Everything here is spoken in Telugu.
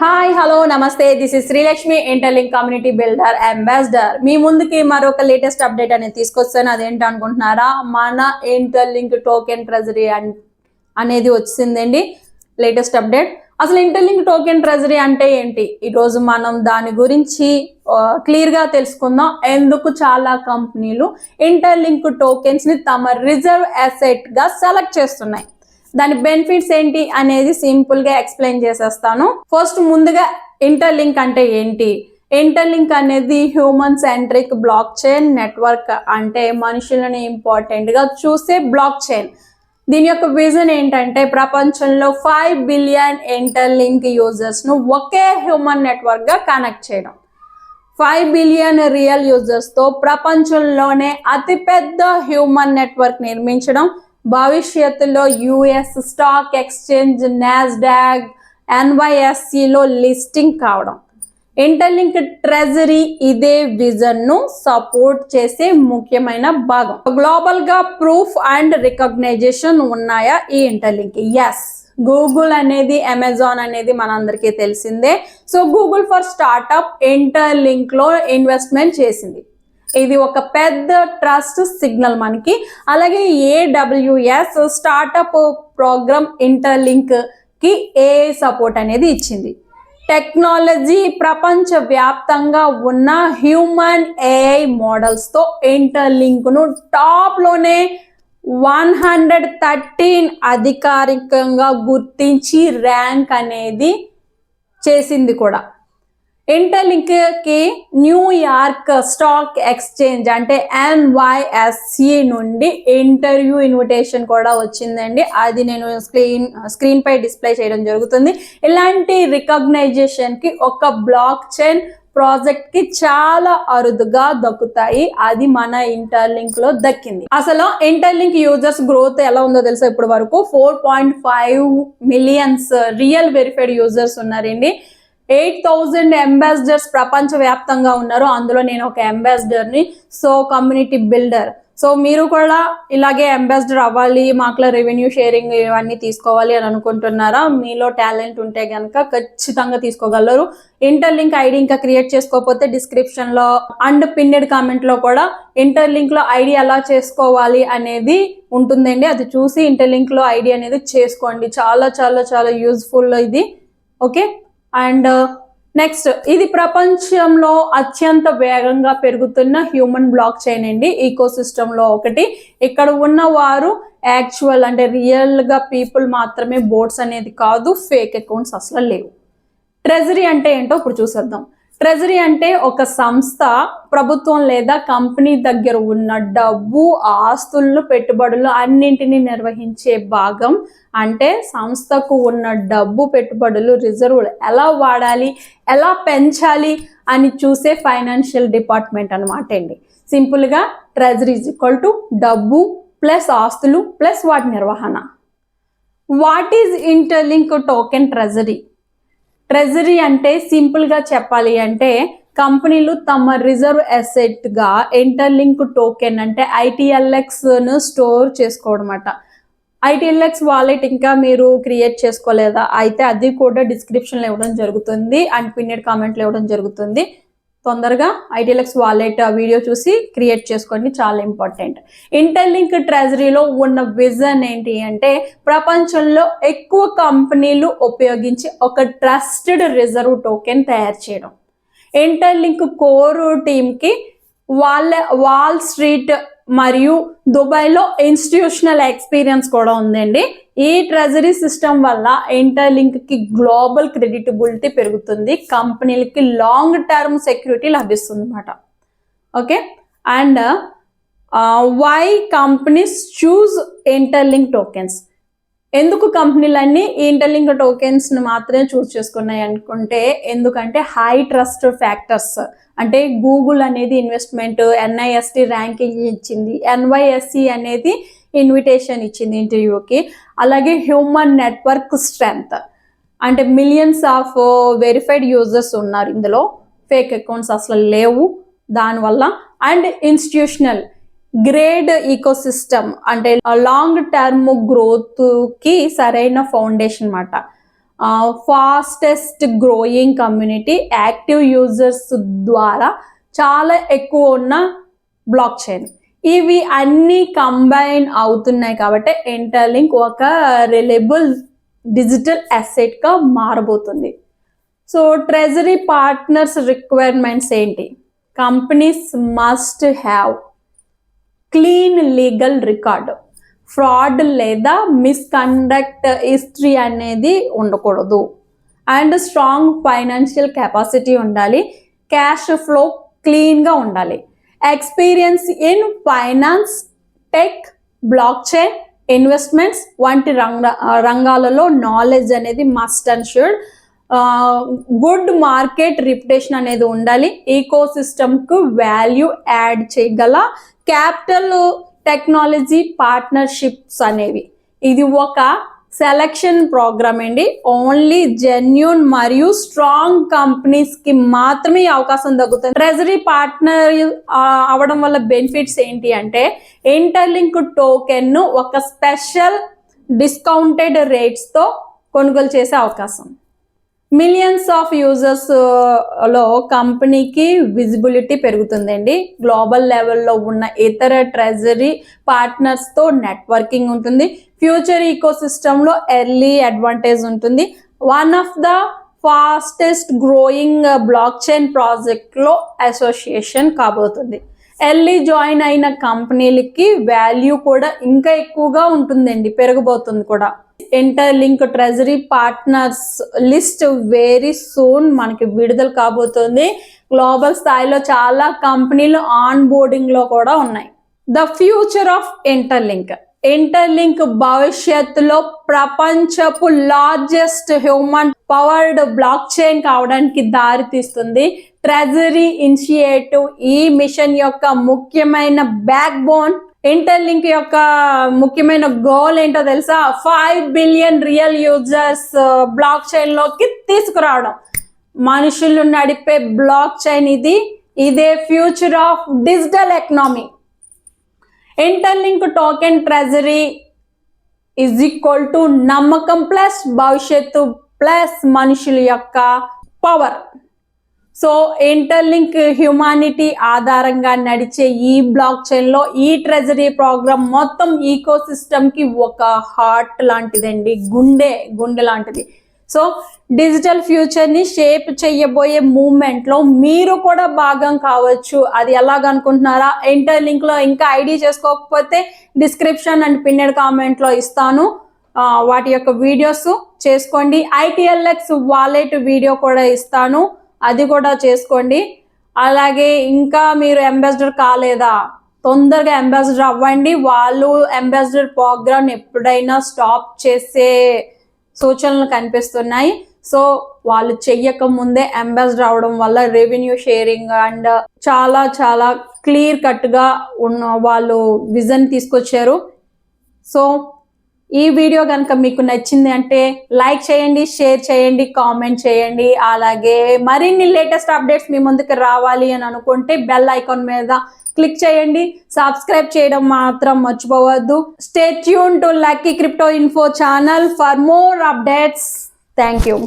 హాయ్ హలో నమస్తే this is Srilakshmi Interlink community builder ambassador మీ ముందుకి మరొక లేటెస్ట్ అప్డేట్ అనేది తీసుకొస్తాను. అదేంటి అనుకుంటున్నారా, మన ఇంటర్లింక్ టోకెన్ ట్రెజరీ అనేది వచ్చిందండి. Latest update. అసలు ఇంటర్లింక్ టోకెన్ ట్రెజరీ అంటే ఏంటి, ఈరోజు మనం దాని గురించి క్లియర్గా తెలుసుకుందాం. ఎందుకు చాలా కంపెనీలు ఇంటర్లింక్ టోకెన్స్ ని తమ రిజర్వ్ అసెట్ గా సెలెక్ట్ చేస్తున్నాయి, దాని బెనిఫిట్స్ ఏంటి అనేది సింపుల్ గా ఎక్స్ప్లెయిన్ చేసేస్తాను. ఫస్ట్ ముందుగా ఇంటర్లింక్ అంటే ఏంటి. ఇంటర్లింక్ అనేది human centric block chain network, అంటే మనుషులని ఇంపార్టెంట్ గా చూసే బ్లాక్ చైన్. దీని యొక్క విజన్ ఏంటంటే ప్రపంచంలో 5 బిలియన్ ఇంటర్లింక్ యూజర్స్ ను ఒకే హ్యూమన్ నెట్వర్క్ గా కనెక్ట్ చేయడం. 5 బిలియన్ రియల్ యూజర్స్ తో ప్రపంచంలోనే అతిపెద్ద హ్యూమన్ నెట్వర్క్ నిర్మించడం, భవిష్యత్తులో యుఎస్ స్టాక్ ఎక్స్చేంజ్, నాస్డాక్, ఎన్వైఎస్సిలో లిస్టింగ్ కావడం. ఇంటర్లింక్ ట్రెజరీ ఇదే విజన్ ను సపోర్ట్ చేసే ముఖ్యమైన భాగం. గ్లోబల్ గా ప్రూఫ్ అండ్ రికగ్నైజేషన్ ఉన్నాయా ఈ ఇంటర్లింక్? ఎస్. గూగుల్ అనేది, అమెజాన్ అనేది మనందరికీ తెలిసిందే. So Google for startup interlink లో ఇన్వెస్ట్మెంట్ చేసింది. ఇది ఒక పెద్ద ట్రస్ట్ సిగ్నల్ మనకి. అలాగే ఏడబ్ల్యూఎస్ స్టార్టప్ ప్రోగ్రామ్ ఇంటర్లింక్ కి ఏఐ సపోర్ట్ అనేది ఇచ్చింది. టెక్నాలజీ ప్రపంచ వ్యాప్తంగా ఉన్న హ్యూమన్ ఏఐ మోడల్స్ తో ఇంటర్లింక్ ను టాప్ లోనే 113 అధికారికంగా గుర్తించి ర్యాంక్ అనేది చేసింది కూడా. ఇంటర్లింక్ కి న్యూయార్క్ స్టాక్ ఎక్స్చేంజ్ అంటే ఎన్వైఎస్సి నుండి ఇంటర్వ్యూ ఇన్విటేషన్ కూడా వచ్చిందండి. అది నేను స్క్రీన్ పై డిస్ప్లే చేయడం జరుగుతుంది. ఇలాంటి రికగ్నైజేషన్ కి ఒక బ్లాక్ చైన్ ప్రాజెక్ట్ కి చాలా అరుదుగా దక్కుతాయి. అది మన ఇంటర్లింక్ లో దక్కింది. అసలు ఇంటర్లింక్ యూజర్స్ గ్రోత్ ఎలా ఉందో తెలుసా? ఇప్పటి వరకు 4.5 మిలియన్స్ రియల్ వెరిఫైడ్ యూజర్స్ ఉన్నారండి. 8,000 అంబాసిడర్స్ ప్రపంచ వ్యాప్తంగా ఉన్నారు. అందులో నేను ఒక అంబాసిడర్ ని. So community builder. సో మీరు కూడా ఇలాగే అంబాసిడర్ అవ్వాలి, మాకులా రెవెన్యూ షేరింగ్ ఇవన్నీ తీసుకోవాలి అని అనుకుంటున్నారా? మీలో టాలెంట్ ఉంటే కనుక ఖచ్చితంగా తీసుకోగలరు. ఇంటర్లింక్ ఐడి ఇంకా క్రియేట్ చేసుకోకపోతే డిస్క్రిప్షన్ లో అండ్ పిన్నెడ్ కామెంట్ లో కూడా ఇంటర్లింక్ లో ఐడి ఎలా చేసుకోవాలి అనేది ఉంటుందండి. అది చూసి ఇంటర్లింక్ లో ఐడి అనేది చేసుకోండి. చాలా చాలా చాలా యూజ్ఫుల్ ఇది. ఓకే. అండ్ నెక్స్ట్, ఇది ప్రపంచంలో అత్యంత వేగంగా పెరుగుతున్న హ్యూమన్ బ్లాక్ చైన్ అండి. ఈకో సిస్టంలో ఒకటి. ఇక్కడ ఉన్న వారు యాక్చువల్ అంటే రియల్ గా పీపుల్ మాత్రమే, బోట్స్ అనేది కాదు, ఫేక్ అకౌంట్స్ అసలు లేవు. ట్రెజరీ అంటే ఏంటో ఇప్పుడు చూసేద్దాం. ట్రెజరీ అంటే ఒక సంస్థ, ప్రభుత్వం లేదా కంపెనీ దగ్గర ఉన్న డబ్బు, ఆస్తులను, పెట్టుబడులు అన్నింటినీ నిర్వహించే భాగం. అంటే సంస్థకు ఉన్న డబ్బు, పెట్టుబడులు, రిజర్వులు ఎలా వాడాలి, ఎలా పెంచాలి అని చూసే ఫైనాన్షియల్ డిపార్ట్మెంట్ అనమాట అండి. సింపుల్గా ట్రెజరీ ఈజ్ ఈక్వల్ టు డబ్బు ప్లస్ ఆస్తులు ప్లస్ వాటి నిర్వహణ. What is interlink token treasury? Treasury అంటే సింపుల్ గా చెప్పాలి అంటే కంపెనీలు తమ రిజర్వ్ అసెట్ గా ఇంటర్లింక్ టోకెన్ అంటే ఐటీఎల్ఎక్స్ ను స్టోర్ చేసుకోవడం అన్నమాట. ఐటీఎల్ఎక్స్ వాలెట్ ఇంకా మీరు క్రియేట్ చేసుకోలేదా అయితే అది కూడా డిస్క్రిప్షన్ లో ఇవ్వడం జరుగుతుంది అండ్ పిన్నెడ్ కామెంట్ లో ఇవ్వడం జరుగుతుంది. తొందరగా ఐటీఎల్ఎక్స్ వాలెట్ వీడియో చూసి క్రియేట్ చేసుకోండి, చాలా ఇంపార్టెంట్. ఇంటర్లింక్ ట్రెజరీలో ఉన్న విజన్ ఏంటి అంటే ప్రపంచంలో ఎక్కువ కంపెనీలు ఉపయోగించి ఒక ట్రస్టెడ్ రిజర్వ్ టోకెన్ తయారు చేయడం. ఇంటర్లింక్ కోర్ టీమ్కి వాల్ స్ట్రీట్ మరియు దుబాయ్లో ఇన్స్టిట్యూషనల్ ఎక్స్పీరియన్స్ కూడా ఉందండి. ఈ ట్రెజరీ సిస్టమ్ వల్ల ఇంటర్లింక్ కి గ్లోబల్ క్రెడిటబిలిటీ పెరుగుతుంది, కంపెనీలకి లాంగ్ టర్మ్ సెక్యూరిటీ లభిస్తుంది అన్నమాట. Okay. And why companies choose Interlink tokens? ఎందుకు కంపెనీలన్నీ ఈ ఇంటర్లింక్ టోకెన్స్ ని మాత్రమే చూస్ చేసుకున్నాయి అనుకుంటే, ఎందుకంటే హై ట్రస్ట్ ఫ్యాక్టర్స్. అంటే గూగుల్ అనేది ఇన్వెస్ట్మెంట్, ఎన్ఐఎస్టి ర్యాంకింగ్ ఇచ్చింది, ఎన్వైఎస్సి అనేది ఇన్విటేషన్ ఇచ్చింది ఇంటర్వ్యూకి. అలాగే హ్యూమన్ నెట్వర్క్ స్ట్రెంగ్త్, అంటే మిలియన్స్ ఆఫ్ వెరిఫైడ్ యూజర్స్ ఉన్నారు ఇందులో, ఫేక్ అకౌంట్స్ అసలు లేవు దానివల్ల. అండ్ ఇన్స్టిట్యూషనల్ గ్రేడ్ ఈకోసిస్టమ్, అంటే లాంగ్ టర్మ్ గ్రోత్ కి సరైన ఫౌండేషన్ అన్నమాట. Fastest growing community, active users ద్వారా చాలా ఎక్కువ ఉన్న బ్లాక్ చైన్. ఇవి అన్నీ కంబైన్ అవుతున్నాయి కాబట్టి ఇంటర్లింక్ ఒక రిలయబుల్ డిజిటల్ అసెట్గా మారబోతుంది. సో ట్రెజరీ పార్ట్నర్స్ రిక్వైర్మెంట్స్ ఏంటి? Companies must have clean legal record, fraud లేదా మిస్కండక్ట్ హిస్టరీ అనేది ఉండకూడదు, అండ్ స్ట్రాంగ్ ఫైనాన్షియల్ కెపాసిటీ ఉండాలి, క్యాష్ ఫ్లో క్లీన్గా ఉండాలి, experience in finance, tech, blockchain, investments వంటి రంగాలలో నాలెడ్జ్ అనేది must and should, good market reputation అనేది ఉండాలి, ఈకో సిస్టమ్కు వాల్యూ యాడ్ చేయగల క్యాపిటల్, టెక్నాలజీ పార్ట్నర్షిప్స్ అనేవి. ఇది ఒక సెలక్షన్ ప్రోగ్రామ్ అండి. ఓన్లీ జెన్యూన్ మరియు స్ట్రాంగ్ కంపెనీస్ కి మాత్రమే అవకాశం దక్కుతుంది. ట్రెజరీ పార్ట్నర్ అవడం వల్ల బెనిఫిట్స్ ఏంటి అంటే ఇంటర్లింక్ టోకెన్ ను ఒక స్పెషల్ డిస్కౌంటెడ్ రేట్స్ తో కొనుగోలు చేసే అవకాశం, మిలియన్స్ ఆఫ్ యూజర్స్ లో కంపెనీకి విజిబిలిటీ పెరుగుతుందండి, గ్లోబల్ లెవెల్లో ఉన్న ఇతర ట్రెజరీ పార్ట్నర్స్ తో నెట్వర్కింగ్ ఉంటుంది, ఫ్యూచర్ ఈకో సిస్టంలో ఎర్లీ అడ్వాంటేజ్ ఉంటుంది, one of the fastest growing block chain ప్రాజెక్ట్లో అసోసియేషన్ కాబోతుంది. ఎర్లీ జాయిన్ అయిన కంపెనీలకి వాల్యూ కూడా ఇంకా ఎక్కువగా ఉంటుందండి, పెరగబోతుంది కూడా. Interlink treasury partners list very soon మనకి విడుదల కాబోతుంది. గ్లోబల్ స్థాయిలో చాలా కంపెనీలు ఆన్ బోర్డింగ్ లో కూడా ఉన్నాయి. ద ఫ్యూచర్ ఆఫ్ ఇంటర్లింక్ భవిష్యత్తులో ప్రపంచపు largest human powered block chain కావడానికి దారి తీస్తుంది. ట్రెజరీ ఇనిషియేటివ్ ఈ మిషన్ యొక్క ముఖ్యమైన బ్యాక్ బోన్. ఇంటర్లింక్ యొక్క ముఖ్యమైన గోల్ ఏంటో తెలుసా? 5 billion real users block chain లోకి తీసుకురావడం. మనుషులు నడిపే బ్లాక్ చైన్ ఇదే future of digital economy. Interlink token treasury is equal to నమ్మకం ప్లస్ భవిష్యత్తు ప్లస్ మనుషుల యొక్క పవర్. సో ఇంటర్లింక్ హ్యూమానిటీ ఆధారంగా నడిచే ఈ బ్లాక్ చైన్ లో ఈ ట్రెజరీ ప్రోగ్రామ్ మొత్తం ఈకో సిస్టమ్ కి ఒక హార్ట్ లాంటిదండి, గుండె లాంటిది. సో డిజిటల్ ఫ్యూచర్ ని షేప్ చేయబోయే మూవ్మెంట్ లో మీరు కూడా భాగం కావచ్చు. అది ఎలాగనుకుంటున్నారా? ఇంటర్లింక్ లో ఇంకా ఐడి చేసుకోకపోతే డిస్క్రిప్షన్ అండ్ పిన్నెడ్ కామెంట్ లో ఇస్తాను, వాటి యొక్క వీడియోస్ చేసుకోండి. ITLX వాలెట్ వీడియో కూడా ఇస్తాను, అది కూడా చేసుకోండి. అలాగే ఇంకా మీరు అంబాసిడర్ కాలేదా, తొందరగా అంబాసిడర్ అవ్వండి. వాళ్ళు అంబాసిడర్ ప్రోగ్రామ్ ఎప్పుడైనా స్టాప్ చేసే సూచనలు కనిపిస్తున్నాయి. సో వాళ్ళు చెయ్యక ముందే అంబాసిడర్ అవడం వల్ల రెవెన్యూ షేరింగ్ అండ్ చాలా క్లియర్ కట్ గా ఉన్న వాళ్ళు విజన్ తీసుకొచ్చారు. సో ఈ వీడియో కనుక మీకు నచ్చింది అంటే లైక్ చేయండి, షేర్ చేయండి, కామెంట్ చేయండి. అలాగే మరిన్ని లేటెస్ట్ అప్డేట్స్ మీ ముందుకు రావాలి అని అనుకుంటే బెల్ ఐకాన్ మీద క్లిక్ చేయండి. సబ్స్క్రైబ్ చేయడం మాత్రం మర్చిపోవద్దు. Stay tune to lucky crypto info channel for more updates. Thank you.